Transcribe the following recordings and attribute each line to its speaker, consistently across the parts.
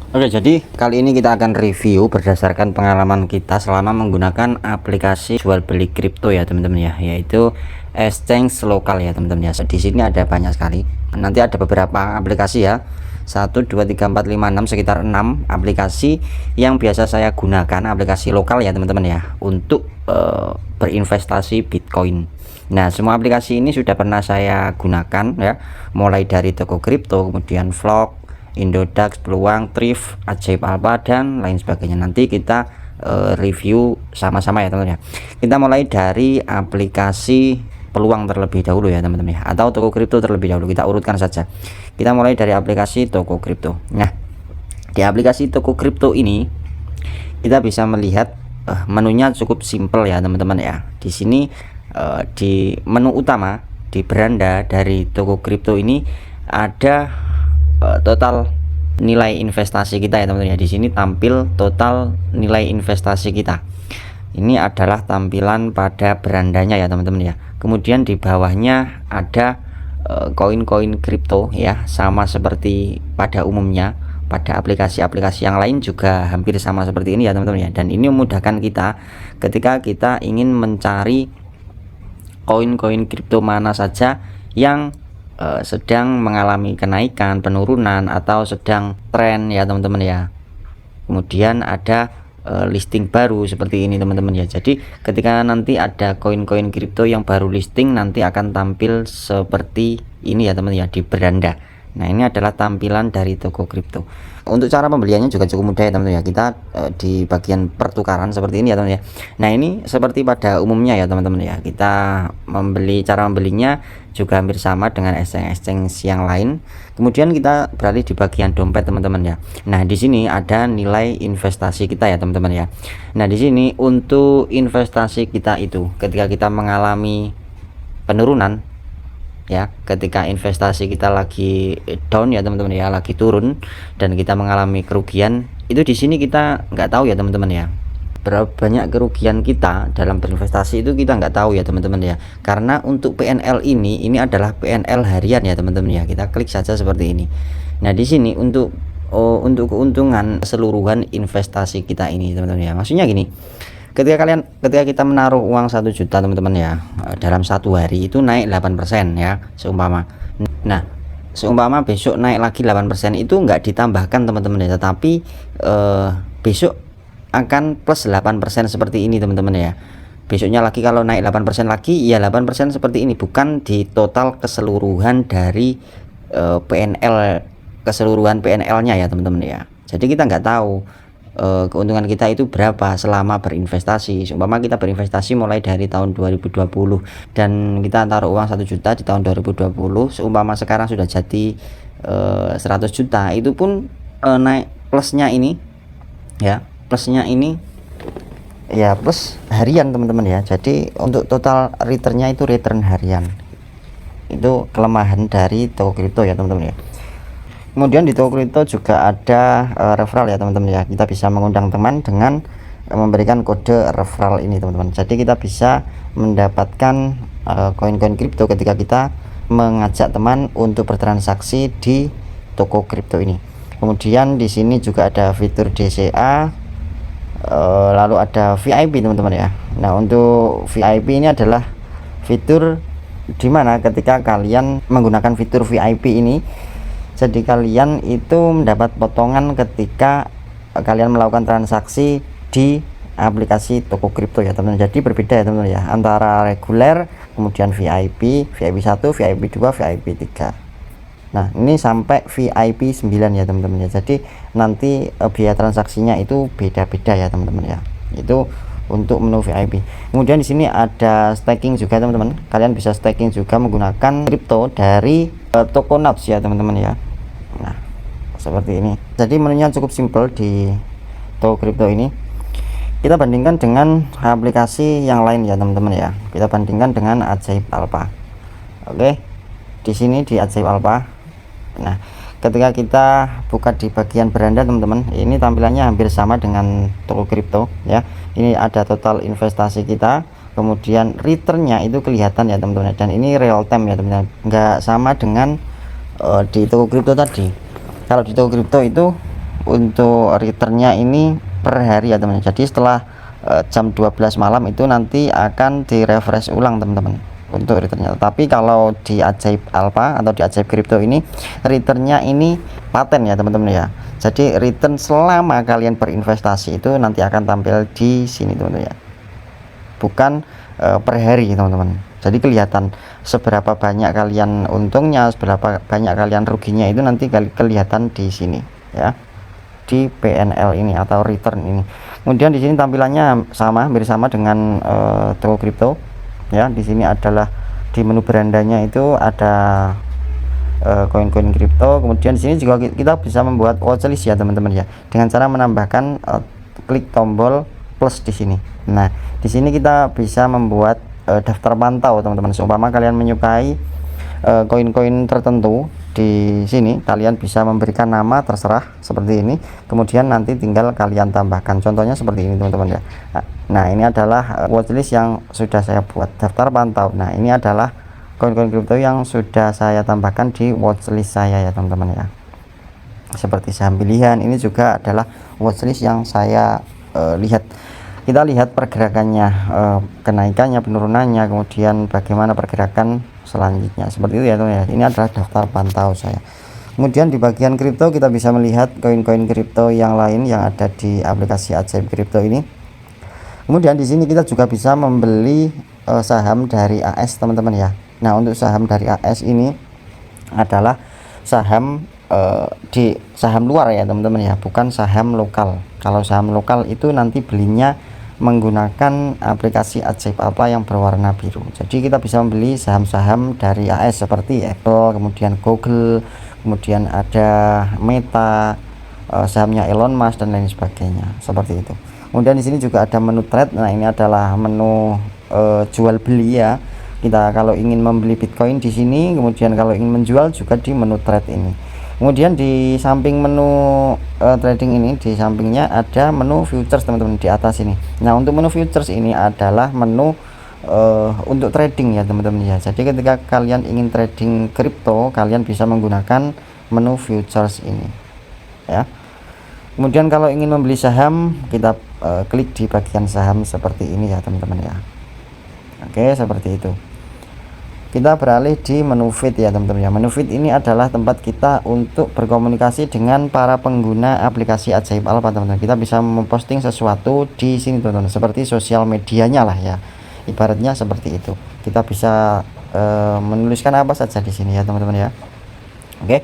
Speaker 1: Oke, jadi kali ini kita akan review berdasarkan pengalaman kita selama menggunakan aplikasi jual beli kripto ya teman-teman ya, yaitu exchange lokal ya teman-teman ya. Di sini ada banyak sekali. Nanti ada beberapa aplikasi ya. 1 2 3 4 5 6 sekitar 6 aplikasi yang biasa saya gunakan, aplikasi lokal ya teman-teman ya, untuk berinvestasi Bitcoin. Nah, semua aplikasi ini sudah pernah saya gunakan ya, mulai dari toko kripto, kemudian vlog, Indodax, Peluang, Thrift, Ajaib Alpha dan lain sebagainya. Nanti kita review sama-sama ya teman-teman ya. Kita mulai dari aplikasi Peluang terlebih dahulu ya teman-teman ya, atau toko kripto terlebih dahulu. Kita urutkan saja. Kita mulai dari aplikasi toko kripto. Nah, di aplikasi toko kripto ini kita bisa melihat menunya cukup simple ya teman-teman ya. Di sini di menu utama, di beranda dari toko kripto ini ada total nilai investasi kita ya teman-teman ya. Di sini tampil total nilai investasi kita. Ini adalah tampilan pada berandanya ya teman-teman ya. Kemudian di bawahnya ada koin-koin kripto ya, sama seperti pada umumnya. Pada aplikasi-aplikasi yang lain juga hampir sama seperti ini ya teman-teman ya. Dan ini memudahkan kita ketika kita ingin mencari koin-koin kripto mana saja yang sedang mengalami kenaikan, penurunan, atau sedang tren ya teman-teman ya. Kemudian ada listing baru seperti ini teman-teman ya. Jadi ketika nanti ada koin-koin kripto yang baru listing, nanti akan tampil seperti ini ya teman-teman ya, di beranda. Nah, ini adalah tampilan dari toko kripto. Untuk cara pembeliannya juga cukup mudah ya teman-teman ya. Kita di bagian pertukaran seperti ini ya teman-teman ya. Nah, ini seperti pada umumnya ya teman-teman ya. Kita cara membelinya juga hampir sama dengan exchange yang lain. Kemudian kita beralih di bagian dompet teman-teman ya. Nah, di sini ada nilai investasi kita ya teman-teman ya. Nah, di sini untuk investasi kita itu ketika kita mengalami penurunan ya, ketika investasi kita lagi down ya teman-teman ya, lagi turun dan kita mengalami kerugian, itu di sini kita nggak tahu ya teman-teman ya, berapa banyak kerugian kita dalam berinvestasi itu kita nggak tahu ya teman-teman ya. Karena untuk PNL ini adalah PNL harian ya teman-teman ya. Kita klik saja seperti ini. Nah, di sini untuk keuntungan keseluruhan investasi kita ini teman-teman ya, maksudnya gini, ketika kita menaruh uang 1 juta teman-teman ya, dalam satu hari itu naik 8% ya seumpama. Nah, seumpama besok naik lagi 8%, itu enggak ditambahkan teman-teman ya, tetapi besok akan plus 8% seperti ini teman-teman ya. Besoknya lagi kalau naik 8% lagi ya 8% seperti ini, bukan di total keseluruhan dari PNL, keseluruhan PNL-nya ya teman-teman ya. Jadi kita nggak tahu keuntungan kita itu berapa selama berinvestasi. Seumpama kita berinvestasi mulai dari tahun 2020 dan kita taruh uang 1 juta di tahun 2020, seumpama sekarang sudah jadi 100 juta, itu pun naik plusnya ini ya, plusnya ini ya plus harian teman-teman ya. Jadi untuk total returnnya itu return harian. Itu kelemahan dari toko kripto ya teman-teman ya. Kemudian di toko kripto juga ada referral ya teman-teman ya. Kita bisa mengundang teman dengan memberikan kode referral ini teman-teman. Jadi kita bisa mendapatkan koin-koin kripto ketika kita mengajak teman untuk bertransaksi di toko kripto ini. Kemudian di sini juga ada fitur DCA, lalu ada VIP teman-teman ya. Nah, untuk VIP ini adalah fitur dimana ketika kalian menggunakan fitur VIP ini, jadi kalian itu mendapat potongan ketika kalian melakukan transaksi di aplikasi toko kripto ya teman-teman. Jadi berbeda ya teman-teman ya, antara reguler, kemudian VIP 1, VIP 2, VIP 3. Nah, ini sampai VIP 9 ya teman-teman ya. Jadi nanti biaya transaksinya itu beda-beda ya teman-teman ya. Itu untuk menu VIP. Kemudian di sini ada staking juga teman-teman. Kalian bisa staking juga menggunakan kripto dari Tokonops ya teman-teman ya. Nah, seperti ini. Jadi menunya cukup simple di toko kripto ini. Kita bandingkan dengan aplikasi yang lain ya teman-teman ya. Kita bandingkan dengan Ajaib Alpha. Oke. Di sini di Ajaib Alpha. Nah, ketika kita buka di bagian beranda teman-teman, ini tampilannya hampir sama dengan toko kripto ya. Ini ada total investasi kita, kemudian returnnya itu kelihatan ya teman-teman, dan ini real time ya teman-teman. Nggak sama dengan di toko kripto tadi. Kalau di toko kripto itu untuk returnnya ini per hari ya teman-teman. Jadi setelah jam 12 malam itu nanti akan di refresh ulang teman-teman untuk returnnya. Tapi kalau di Ajaib Alpha atau di Ajaib Crypto ini returnnya ini paten ya teman-teman ya. Jadi return selama kalian berinvestasi itu nanti akan tampil di sini teman-teman ya, bukan per hari teman-teman. Jadi kelihatan seberapa banyak kalian untungnya, seberapa banyak kalian ruginya itu nanti kelihatan di sini ya, di PNL ini atau return ini. Kemudian di sini tampilannya sama, hampir sama dengan toko kripto ya. Di sini adalah di menu berandanya itu ada koin-koin kripto. Kemudian di sini juga kita bisa membuat watchlist ya teman-teman ya, dengan cara menambahkan klik tombol plus di sini. Nah, di sini kita bisa membuat daftar pantau teman-teman. Seumpama kalian menyukai koin-koin tertentu, di sini kalian bisa memberikan nama terserah seperti ini, kemudian nanti tinggal kalian tambahkan, contohnya seperti ini teman-teman ya. Nah, ini adalah watchlist yang sudah saya buat, daftar pantau. Nah, ini adalah koin-koin kripto yang sudah saya tambahkan di watchlist saya ya teman-teman ya. Seperti saham pilihan ini juga adalah watchlist yang saya lihat. Kita lihat pergerakannya, kenaikannya, penurunannya, kemudian bagaimana pergerakan selanjutnya, seperti itu ya teman ya. Ini adalah daftar pantau saya. Kemudian di bagian kripto kita bisa melihat koin-koin kripto yang lain yang ada di aplikasi Ajaib Kripto ini. Kemudian di sini kita juga bisa membeli saham dari AS teman-teman ya. Nah, untuk saham dari AS ini adalah saham di saham luar ya teman-teman ya, bukan saham lokal. Kalau saham lokal itu nanti belinya menggunakan aplikasi Ajaib Alpha yang berwarna biru. Jadi kita bisa membeli saham-saham dari AS seperti Apple, kemudian Google, kemudian ada Meta, sahamnya Elon Musk dan lain sebagainya, seperti itu. Kemudian di sini juga ada menu trade. Nah, ini adalah menu jual beli ya. Kita kalau ingin membeli Bitcoin di sini, kemudian kalau ingin menjual juga di menu trade ini. Kemudian di samping menu trading ini, di sampingnya ada menu futures teman-teman di atas ini. Nah, untuk menu futures ini adalah menu untuk trading ya teman-teman ya. Jadi ketika kalian ingin trading kripto, kalian bisa menggunakan menu futures ini ya. Kemudian kalau ingin membeli saham, kita klik di bagian saham seperti ini ya teman-teman ya. Oke, seperti itu. Kita beralih di menu feed ya teman-teman ya. Menu feed ini adalah tempat kita untuk berkomunikasi dengan para pengguna aplikasi Ajaib Alpha teman-teman. Kita bisa memposting sesuatu di sini teman-teman, seperti sosial medianya lah ya, ibaratnya seperti itu. Kita bisa menuliskan apa saja di sini ya teman-teman ya. Oke,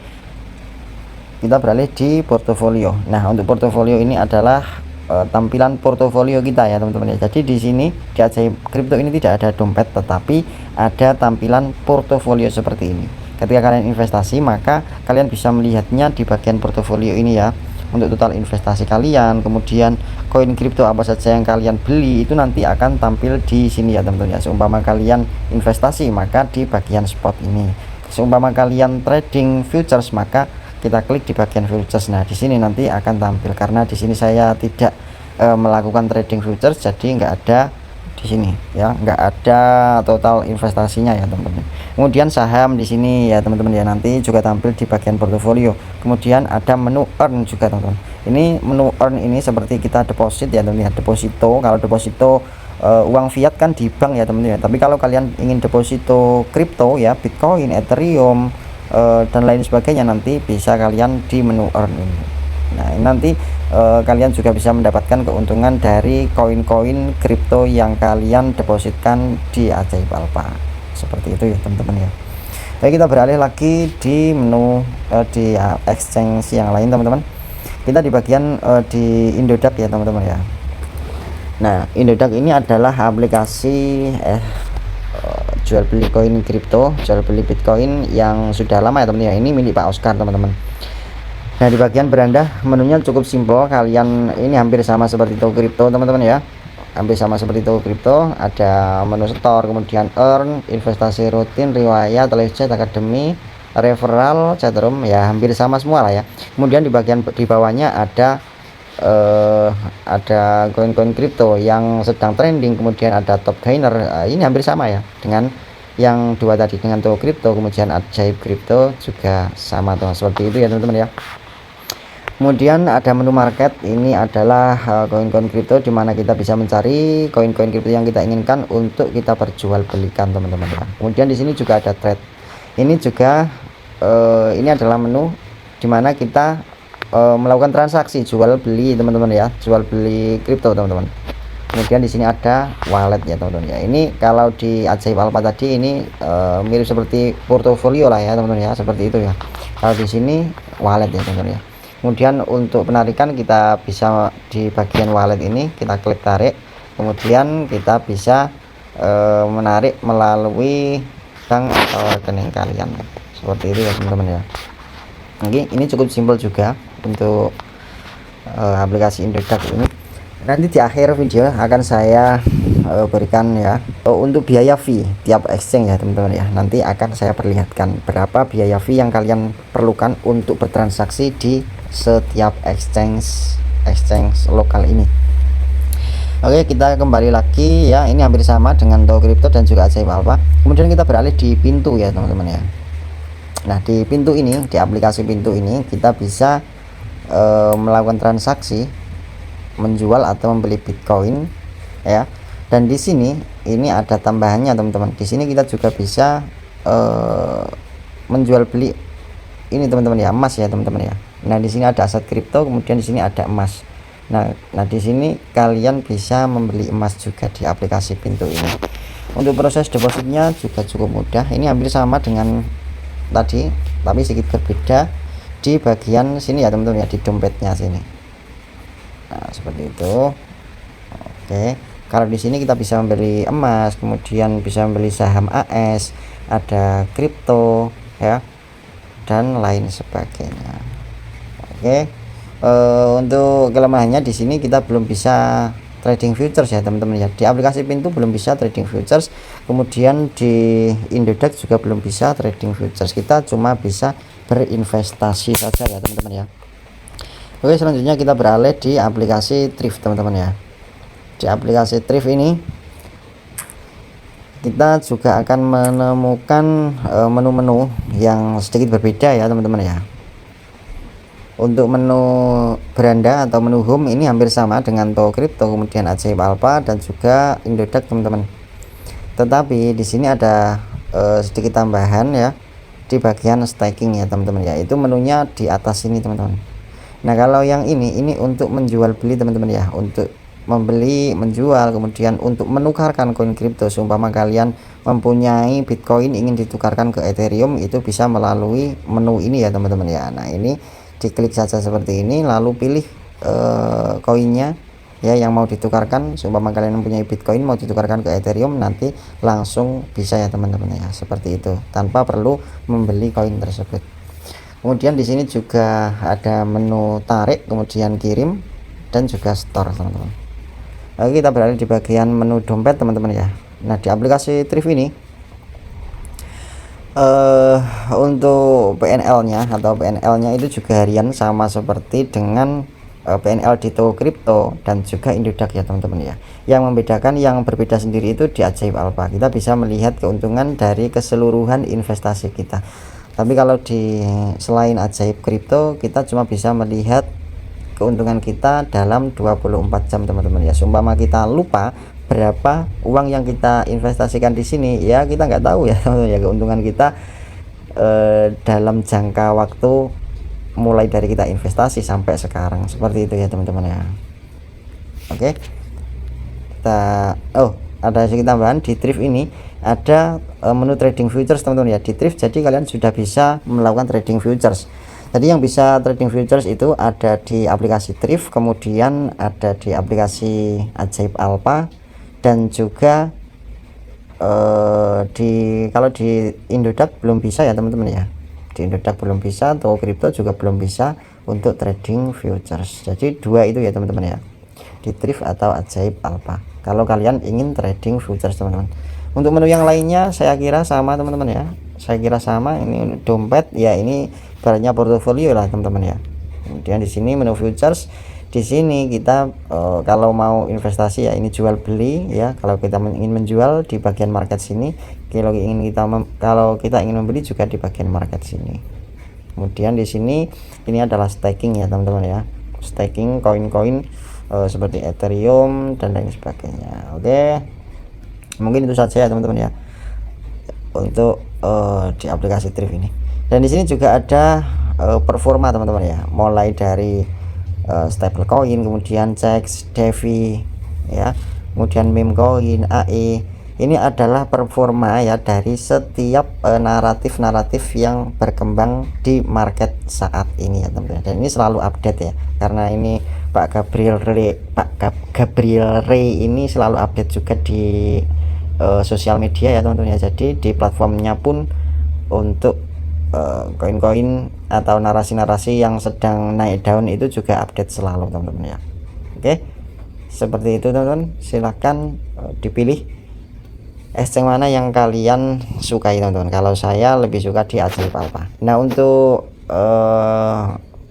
Speaker 1: kita beralih di portofolio. Nah, untuk portofolio ini adalah tampilan portofolio kita ya teman-teman ya. Jadi di sini di Ajaib Kripto ini tidak ada dompet, tetapi ada tampilan portofolio seperti ini. Ketika kalian investasi, maka kalian bisa melihatnya di bagian portofolio ini ya, untuk total investasi kalian, kemudian koin kripto apa saja yang kalian beli itu nanti akan tampil di sini ya teman-teman ya. Seumpama kalian investasi, maka di bagian spot ini. Seumpama kalian trading futures, maka kita klik di bagian futures. Nah, di sini nanti akan tampil, karena di sini saya tidak melakukan trading futures, jadi nggak ada di sini ya, nggak ada total investasinya ya teman-teman. Kemudian saham di sini ya teman-teman ya, nanti juga tampil di bagian portofolio. Kemudian ada menu earn juga teman-teman. Ini menu earn ini seperti kita deposit ya teman-teman ya, deposito. Kalau deposito uang fiat kan di bank ya teman-teman ya, tapi kalau kalian ingin deposito kripto ya, Bitcoin, Ethereum, dan lain sebagainya, nanti bisa kalian di menu earn ini. Nah, ini nanti kalian juga bisa mendapatkan keuntungan dari koin-koin kripto yang kalian depositkan di Ajaib Alpha, seperti itu ya teman-teman ya. Baik, kita beralih lagi di menu di exchange yang lain teman-teman. Kita di bagian di Indodax ya teman-teman ya. Nah, Indodax ini adalah aplikasi jual beli koin kripto, jual beli Bitcoin yang sudah lama ya teman-teman ya. Ini milik Pak Oscar teman-teman. Nah, di bagian beranda menunya cukup simpel. Kalian ini hampir sama seperti toko kripto teman-teman ya, hampir sama seperti toko kripto. Ada menu store, kemudian earn, investasi rutin, riwayat, legit, akademi, referral, chatroom ya, hampir sama semua lah ya. Kemudian di bagian di bawahnya ada koin-koin kripto yang sedang trending, kemudian ada top gainer. Ini hampir sama ya dengan yang dua tadi, dengan toko kripto. Kemudian Ajaib Kripto juga sama tuh, seperti itu ya teman-teman ya. Kemudian ada menu market, ini adalah koin-koin kripto di mana kita bisa mencari koin-koin kripto yang kita inginkan untuk kita perjualbelikan teman-teman ya. Kemudian di sini juga ada trade. Ini juga ini adalah menu di mana kita melakukan transaksi jual beli teman-teman ya, jual beli kripto teman-teman. Kemudian di sini ada wallet ya teman-teman ya. Ini kalau di Ajaib Alpha tadi ini mirip seperti portofolio lah ya teman-teman ya, seperti itu ya. Kalau di sini wallet ya teman-teman ya. Kemudian untuk penarikan kita bisa di bagian wallet ini kita klik tarik, kemudian kita bisa menarik melalui bank atau rekening kalian seperti itu ya teman-teman ya. Oke, ini cukup simpel juga untuk aplikasi Indodax ini. Nanti di akhir video akan saya berikan ya untuk biaya fee tiap exchange ya teman-teman ya. Nanti akan saya perlihatkan berapa biaya fee yang kalian perlukan untuk bertransaksi di setiap exchange lokal ini. Oke, kita kembali lagi ya. Ini hampir sama dengan Toko Kripto dan juga Ajaib Alpha. Kemudian kita beralih di pintu ya teman-teman ya. Nah, di pintu ini, di aplikasi pintu ini kita bisa melakukan transaksi menjual atau membeli Bitcoin ya. Dan di sini ini ada tambahannya teman-teman. Di sini kita juga bisa menjual beli ini teman-teman ya, emas ya teman-teman ya. Nah, di sini ada aset kripto, kemudian di sini ada emas. Nah, di sini kalian bisa membeli emas juga di aplikasi pintu ini. Untuk proses depositnya juga cukup mudah. Ini hampir sama dengan tadi, tapi sedikit berbeda di bagian sini ya teman-teman ya, di dompetnya sini. Nah, seperti itu. Oke, kalau di sini kita bisa membeli emas, kemudian bisa membeli saham AS, ada kripto ya, dan lain sebagainya. Oke, untuk kelemahannya di sini kita belum bisa trading futures ya teman-teman ya. Di aplikasi pintu belum bisa trading futures, kemudian di Indodax juga belum bisa trading futures. Kita cuma bisa berinvestasi saja ya teman-teman ya. Oke, selanjutnya kita beralih di aplikasi Thrift teman-teman ya. Di aplikasi Thrift ini kita juga akan menemukan menu-menu yang sedikit berbeda ya teman-teman ya. Untuk menu beranda atau menu home ini hampir sama dengan Toko Kripto, kemudian Ajaib Alpha dan juga Indodax teman-teman. Tetapi di sini ada sedikit tambahan ya di bagian staking ya teman-teman ya. Itu menunya di atas ini teman-teman. Nah, kalau yang ini untuk menjual beli teman-teman ya, untuk membeli, menjual, kemudian untuk menukarkan koin kripto. Seumpama kalian mempunyai Bitcoin ingin ditukarkan ke Ethereum, itu bisa melalui menu ini ya teman-teman ya. Nah, ini diklik saja seperti ini, lalu pilih koinnya ya yang mau ditukarkan. Seumpama kalian mempunyai Bitcoin mau ditukarkan ke Ethereum, nanti langsung bisa ya teman-teman ya, seperti itu tanpa perlu membeli koin tersebut. Kemudian di sini juga ada menu tarik, kemudian kirim, dan juga store teman-teman. Oke, kita berada di bagian menu dompet teman-teman ya. Nah, di aplikasi Thrift ini untuk PNL-nya atau PNL-nya itu juga harian, sama seperti dengan PNL di Toko Kripto dan juga Indodax ya teman-teman ya. Yang membedakan, yang berbeda sendiri itu di Ajaib Alpha. Kita bisa melihat keuntungan dari keseluruhan investasi kita. Tapi kalau di selain Ajaib Kripto, kita cuma bisa melihat keuntungan kita dalam 24 jam teman-teman ya. Seumpama kita lupa berapa uang yang kita investasikan di sini, ya kita nggak tahu ya teman-teman ya keuntungan kita dalam jangka waktu mulai dari kita investasi sampai sekarang, seperti itu ya teman-teman ya. Oke, kita ada sedikit tambahan di Thrift ini, ada menu trading futures teman-teman ya. Di Thrift jadi kalian sudah bisa melakukan trading futures. Jadi yang bisa trading futures itu ada di aplikasi Thrift, kemudian ada di aplikasi Ajaib Alpha, dan juga kalau di Indodax belum bisa ya teman-teman ya. Di Indodax belum bisa, Toko Kripto juga belum bisa untuk trading futures. Jadi dua itu ya teman-teman ya, di Thrift atau Ajaib Alpha kalau kalian ingin trading futures teman-teman. Untuk menu yang lainnya saya kira sama teman-teman ya, saya kira sama. Ini dompet ya, ini baratnya portofolio lah teman-teman ya. Kemudian di sini menu futures, di sini kita kalau mau investasi ya ini jual beli ya. Kalau kita ingin menjual di bagian market sini, kalau kita ingin membeli juga di bagian market sini. Kemudian di sini ini adalah staking ya teman-teman ya, staking koin-koin seperti Ethereum dan lain sebagainya. Oke, mungkin itu saja ya teman-teman ya untuk di aplikasi Thrift ini. Dan di sini juga ada performa teman-teman ya, mulai dari stable coin, kemudian CEX, DeFi ya, kemudian meme coin, AE. Ini adalah performa ya dari setiap naratif-naratif yang berkembang di market saat ini ya teman-teman. Dan ini selalu update ya, karena ini Pak Gabriel Ray ini selalu update juga di sosial media ya teman-teman ya. Jadi di platformnya pun untuk koin-koin atau narasi-narasi yang sedang naik daun itu juga update selalu teman-teman ya. Oke, seperti itu teman-teman. Silahkan dipilih exchange mana yang kalian sukai teman-teman. Kalau saya lebih suka di Ajaib Alpha. Nah, untuk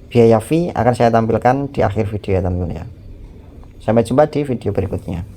Speaker 1: biaya fee akan saya tampilkan di akhir video ya teman-teman ya. Sampai jumpa di video berikutnya.